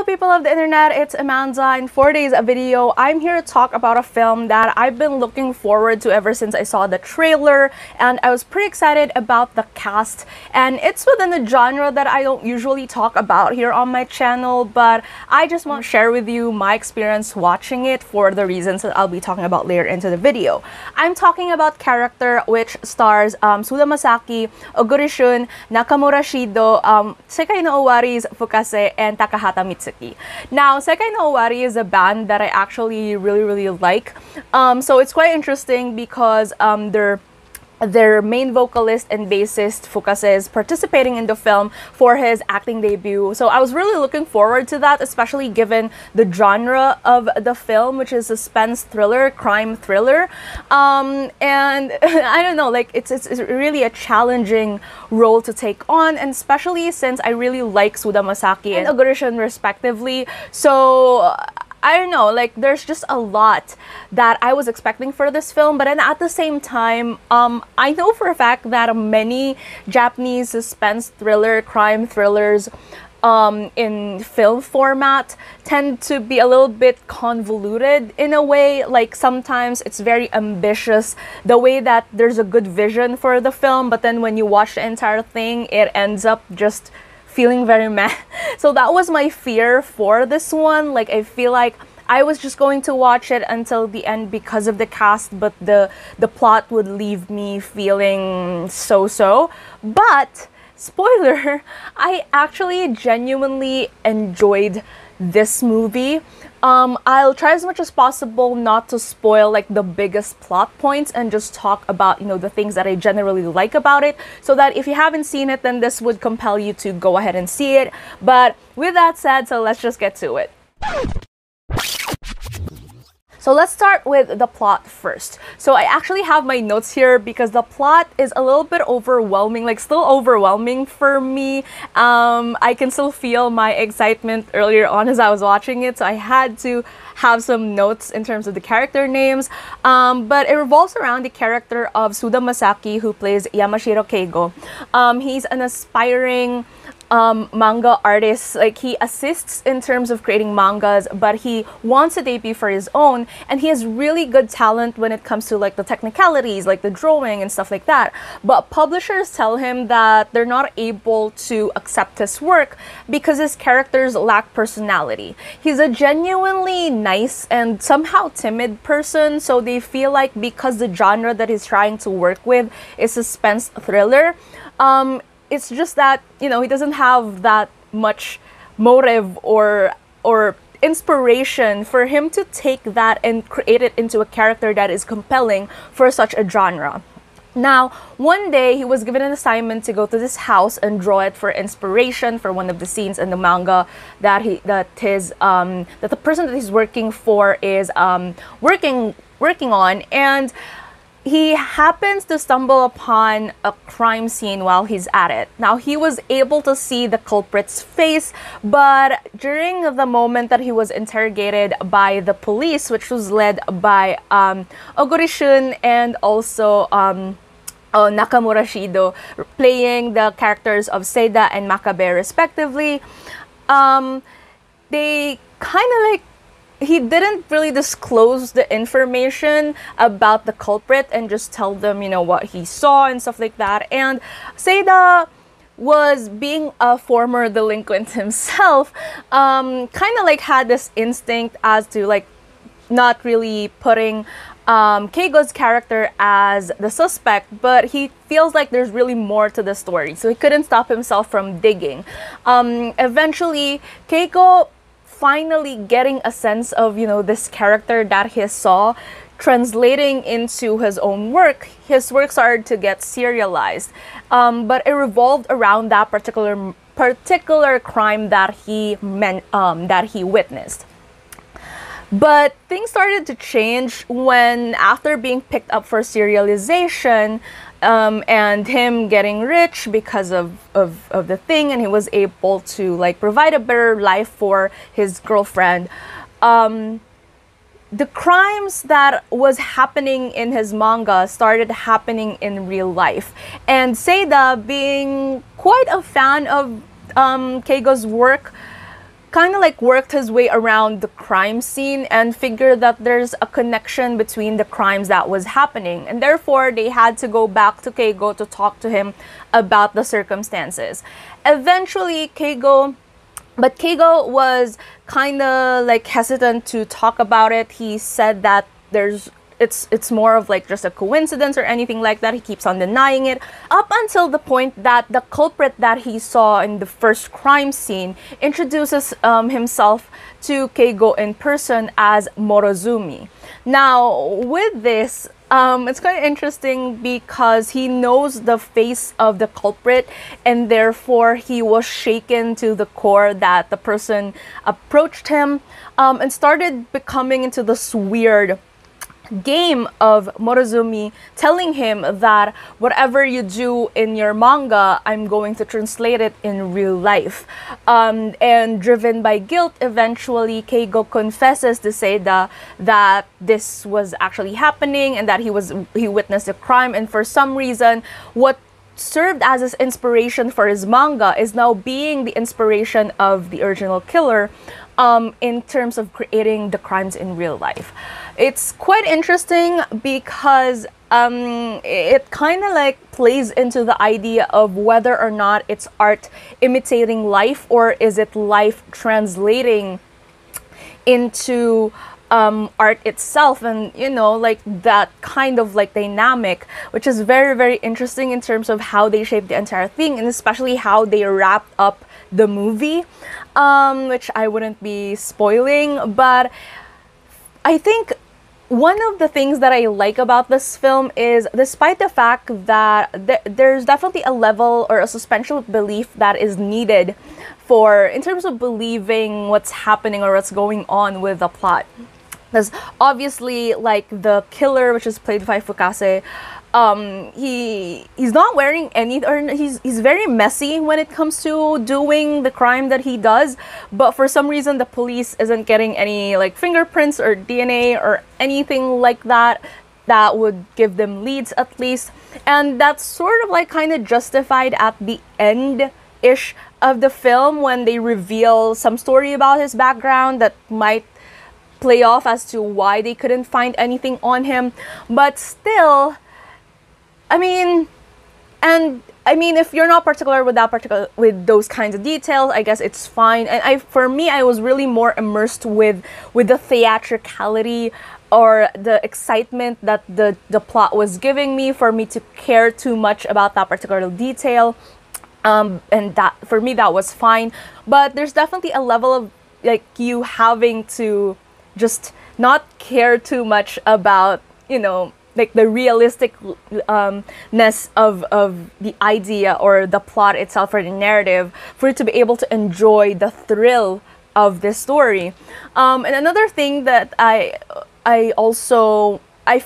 Hello people of the internet, it's Amanda. In 4 days video, I'm here to talk about a film that I've been looking forward to ever since I saw the trailer, and I was pretty excited about the cast. And it's within the genre that I don't usually talk about here on my channel, but I just want to share with you my experience watching it for the reasons that I'll be talking about later into the video. I'm talking about Character, which stars Suda Masaki, Oguri Shun, Nakamura Shido, Sekai No Owari Fukase, and Takahata Mitsuki. Now, Sekai No Owari is a band that I actually really like. So it's quite interesting because their main vocalist and bassist Fukase is participating in the film for his acting debut. So I was really looking forward to that, especially given the genre of the film, which is suspense thriller, crime thriller. And I don't know, like it's really a challenging role to take on, and especially since I really like Suda Masaki and Oguri Shun respectively. So I don't know, like there's just a lot that I was expecting for this film, but then at the same time, I know for a fact that many Japanese suspense thriller, crime thrillers in film format tend to be a little bit convoluted in a way. Like sometimes it's very ambitious, the way that there's a good vision for the film, but then when you watch the entire thing, it ends up just feeling very meh. So that was my fear for this one. Like I feel like I was just going to watch it until the end because of the cast, but the plot would leave me feeling so-so. But spoiler, I actually genuinely enjoyed this movie. I'll try as much as possible not to spoil like the biggest plot points and just talk about, you know, the things that I generally like about it, so that if you haven't seen it, then this would compel you to go ahead and see it. But with that said, so let's just get to it. So let's start with the plot first. So I actually have my notes here because the plot is a little bit overwhelming, like still overwhelming for me. I can still feel my excitement earlier on as I was watching it, so I had to have some notes in terms of the character names. But it revolves around the character of Suda Masaki, who plays Yamashiro Keigo. He's an aspiring manga artist. Like he assists in terms of creating mangas, but he wants a debut for his own, and he has really good talent when it comes to like the technicalities, like the drawing and stuff like that. But publishers tell him that they're not able to accept his work because his characters lack personality. He's a genuinely nice and somehow timid person, so they feel like because the genre that he's trying to work with is suspense thriller, it's just that, you know, he doesn't have that much motive or inspiration for him to take that and create it into a character that is compelling for such a genre. Now, one day he was given an assignment to go to this house and draw it for inspiration for one of the scenes in the manga that the person that he's working for is working on, and he happens to stumble upon a crime scene while he's at it. Now, he was able to see the culprit's face, but during the moment that he was interrogated by the police, which was led by Oguri Shun and also Nakamura Shido, playing the characters of Seida and Makabe respectively, they kind of like, he didn't really disclose the information about the culprit and just tell them, you know, what he saw and stuff like that. And Seida was, being a former delinquent himself, kind of like had this instinct as to like not really putting Keigo's character as the suspect, but he feels like there's really more to the story, so he couldn't stop himself from digging. Eventually, Keigo finally getting a sense of, you know, this character that he saw translating into his own work. His work started to get serialized, but it revolved around that particular crime that he witnessed. But things started to change when, after being picked up for serialization, and him getting rich because of the thing, and he was able to like provide a better life for his girlfriend, the crimes that was happening in his manga started happening in real life. And Seida, being quite a fan of Keigo's work, kind of like worked his way around the crime scene and figured that there's a connection between the crimes that was happening, and therefore they had to go back to Keigo to talk to him about the circumstances. Eventually Keigo was kind of like hesitant to talk about it. He said that it's more of like just a coincidence or anything like that. He keeps on denying it up until the point that the culprit that he saw in the first crime scene introduces himself to Keigo in person as Morozumi. Now with this, it's quite interesting because he knows the face of the culprit, and therefore he was shaken to the core that the person approached him and started becoming into this weird game of Morozumi telling him that whatever you do in your manga, I'm going to translate it in real life. And driven by guilt, eventually Keigo confesses to Seida that this was actually happening and that he witnessed a crime, and for some reason what served as his inspiration for his manga is now being the inspiration of the original killer in terms of creating the crimes in real life. It's quite interesting because it kind of like plays into the idea of whether or not it's art imitating life, or is it life translating into art itself, and you know, like that kind of like dynamic, which is very, very interesting in terms of how they shape the entire thing, and especially how they wrapped up the movie, which I wouldn't be spoiling. But I think one of the things that I like about this film is, despite the fact that there's definitely a level or a suspension of belief that is needed for, in terms of believing what's happening or what's going on with the plot. Because obviously, like the killer, which is played by Fukase, he's not wearing any, or he's very messy when it comes to doing the crime that he does. But for some reason, the police isn't getting any like fingerprints or DNA or anything like that that would give them leads at least. And that's sort of like kind of justified at the end-ish of the film when they reveal some story about his background that might play off as to why they couldn't find anything on him. But still, I mean, if you're not particular with those kinds of details, I guess it's fine. And for me, I was really more immersed with the theatricality or the excitement that the plot was giving me, for me to care too much about that particular detail. And that, for me, that was fine. But there's definitely a level of like you having to just not care too much about, you know, like the realisticness of the idea or the plot itself or the narrative, for you to be able to enjoy the thrill of this story. And another thing that I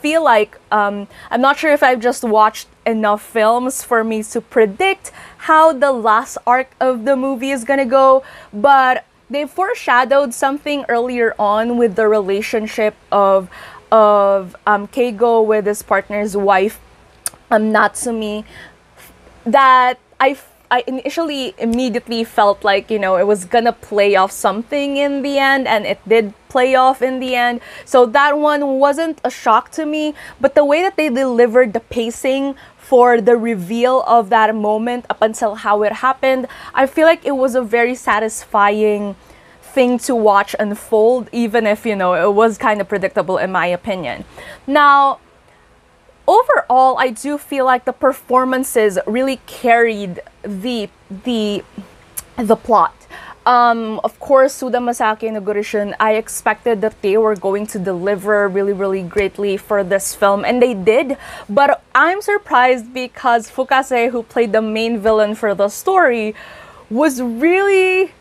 feel like, I'm not sure if I've just watched enough films for me to predict how the last arc of the movie is gonna go, but they foreshadowed something earlier on with the relationship of Keigo with his partner's wife, Natsumi, that I initially immediately felt like, you know, it was gonna play off something in the end, and it did play off in the end. So that one wasn't a shock to me, but the way that they delivered the pacing for the reveal of that moment up until how it happened, I feel like it was a very satisfying thing to watch unfold, even if, you know, it was kind of predictable in my opinion. Now, overall, I do feel like the performances really carried the plot. Of course, Suda Masaki and Oguri Shun, I expected that they were going to deliver really, really greatly for this film, and they did. But I'm surprised because Fukase, who played the main villain for the story, was really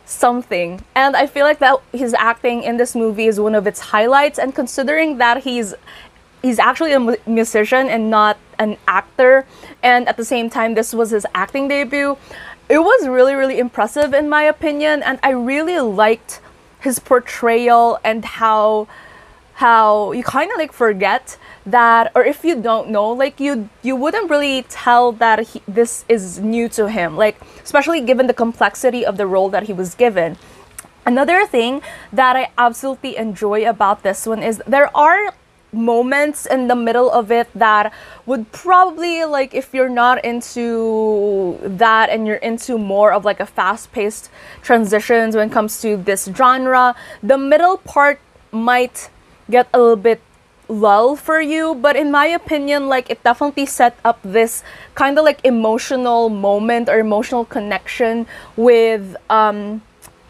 something. And I feel like that his acting in this movie is one of its highlights, and considering that he's actually a musician and not an actor, and at the same time this was his acting debut, it was really, really impressive in my opinion. And I really liked his portrayal, and how you kind of like forget that, or if you don't know, like you wouldn't really tell that this is new to him, like especially given the complexity of the role that he was given. Another thing that I absolutely enjoy about this one is there are moments in the middle of it that would probably, like, if you're not into that and you're into more of like a fast-paced transitions when it comes to this genre, the middle part might get a little bit lull for you. But in my opinion, like, it definitely set up this kind of like emotional moment or emotional connection with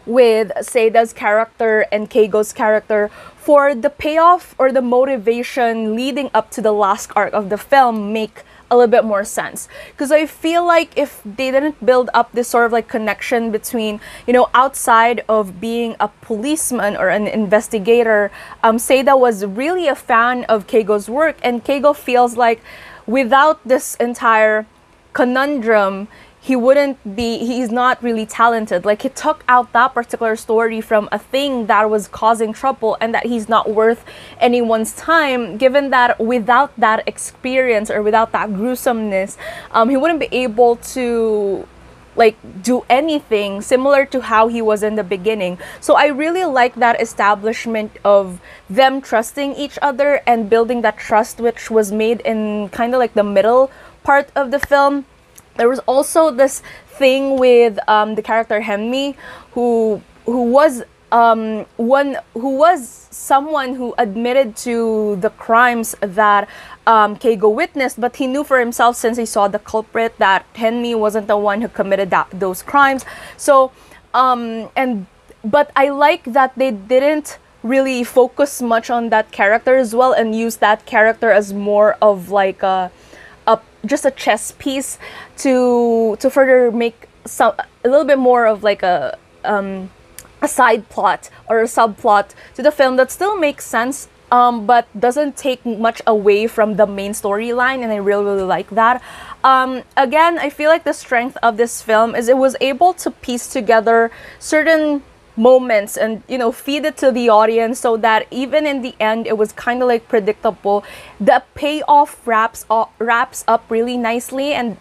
Seida's character and Keigo's character for the payoff or the motivation leading up to the last arc of the film make a little bit more sense. Because I feel like if they didn't build up this sort of like connection between, you know, outside of being a policeman or an investigator, Seida was really a fan of Keigo's work, and Keigo feels like without this entire conundrum, he's not really talented. Like, he took out that particular story from a thing that was causing trouble and that he's not worth anyone's time, given that without that experience or without that gruesomeness, he wouldn't be able to like do anything similar to how he was in the beginning. So I really like that establishment of them trusting each other and building that trust, which was made in kind of like the middle part of the film. There was also this thing with the character Henmi, who was someone who admitted to the crimes that Keigo witnessed, but he knew for himself, since he saw the culprit, that Henmi wasn't the one who committed those crimes. So but I like that they didn't really focus much on that character as well, and use that character as more of like just a chess piece to further make a little bit more of like a side plot or a subplot to the film that still makes sense, but doesn't take much away from the main storyline, and I really like that. Again, I feel like the strength of this film is it was able to piece together certain moments and, you know, feed it to the audience so that even in the end it was kind of like predictable. The payoff wraps up really nicely, and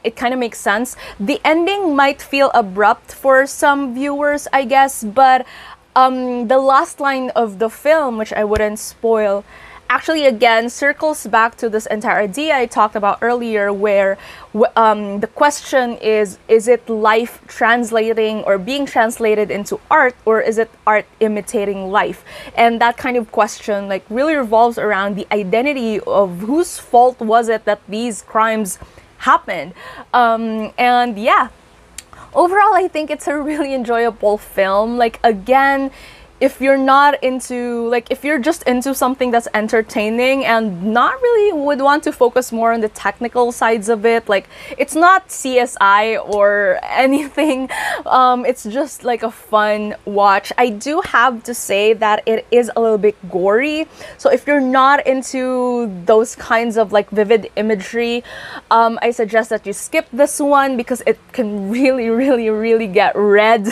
it kind of makes sense. The ending might feel abrupt for some viewers, I guess, but the last line of the film, which I wouldn't spoil, actually again circles back to this entire idea I talked about earlier, where the question is it life translating or being translated into art, or is it art imitating life? And that kind of question like really revolves around the identity of whose fault was it that these crimes happened. And yeah, overall I think it's a really enjoyable film. Like, again, if you're not into, like, if you're just into something that's entertaining and not really would want to focus more on the technical sides of it, like, it's not CSI or anything, it's just like a fun watch. I do have to say that it is a little bit gory, so if you're not into those kinds of like vivid imagery, I suggest that you skip this one, because it can really get red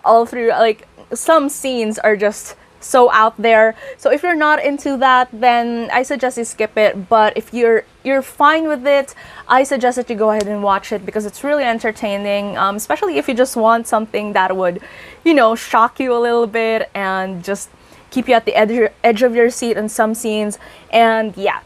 all through. Like, some scenes are just so out there. So if you're not into that, then I suggest you skip it. But if you're fine with it, I suggest that you go ahead and watch it, because it's really entertaining, especially if you just want something that would, you know, shock you a little bit and just keep you at the edge of your seat in some scenes. And yeah.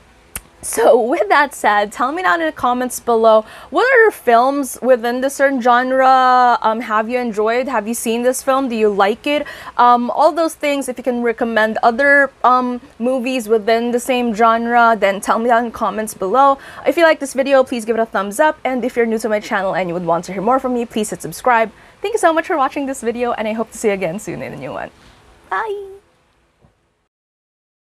So with that said, tell me down in the comments below, what other films within the certain genre have you enjoyed? Have you seen this film? Do you like it? All those things. If you can recommend other movies within the same genre, then tell me down in the comments below. If you like this video, please give it a thumbs up. And if you're new to my channel and you would want to hear more from me, please hit subscribe. Thank you so much for watching this video, and I hope to see you again soon in a new one. Bye!